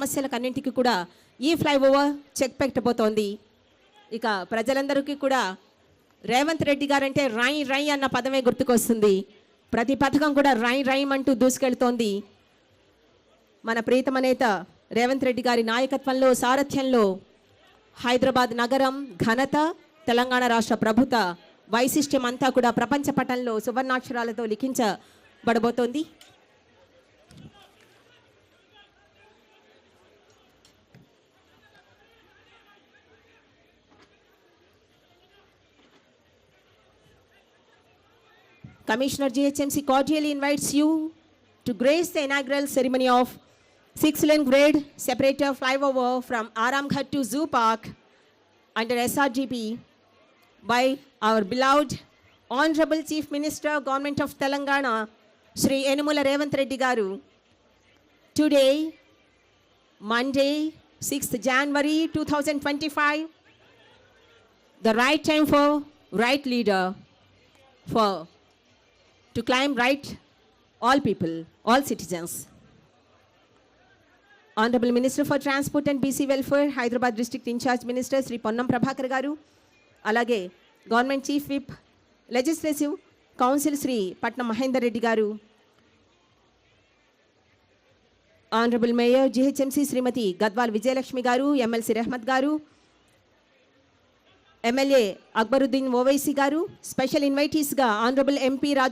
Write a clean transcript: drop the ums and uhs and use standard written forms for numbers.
సమస్యలకన్నింటికి కూడా ఈ flyover check పెట్టబోతోంది. ఇక ప్రజలందరికీ కూడా రేవంత్ రెడ్డి గారంటే రై రై అన్న పదమే గుర్తుకొస్తుంది. ప్రతి పథకం కూడా రై రైమంటూ దూసుకెళ్తోంది. మన ప్రీతమ నేత రేవంత్ రెడ్డి గారి నాయకత్వంలో, సారథ్యంలో హైదరాబాద్ నగరం ఘనత, తెలంగాణ రాష్ట్ర ప్రభుత్వ వైశిష్ట్యం అంతా కూడా ప్రపంచ పటంలో సువర్ణాక్షరాలతో లిఖించబడబోతోంది. Commissioner GHMC cordially invites you to grace the inaugural ceremony of 6-lane grade separator flyover from Aramghat to Zoo Park under SRGP by our beloved Honorable Chief Minister, Government of Telangana, Shri Yenamula Revanth Reddy Garu. Today, Monday, 6th January 2025, the right time for right leader to claim right all people, all citizens. Honorable Minister for Transport and BC Welfare, Hyderabad District Incharge Minister Sri Ponnam Prabhakar Garu, alage Government Chief Whip, Legislative Council Sri Patnam Mahendra Reddy Garu, Honorable Mayor GHMC Srimati Gadwal Vijayalakshmi Garu, MLC Rehmat Garu, MLA Akbaruddin Owaisi Garu, special invitees ga Honorable MP Rajya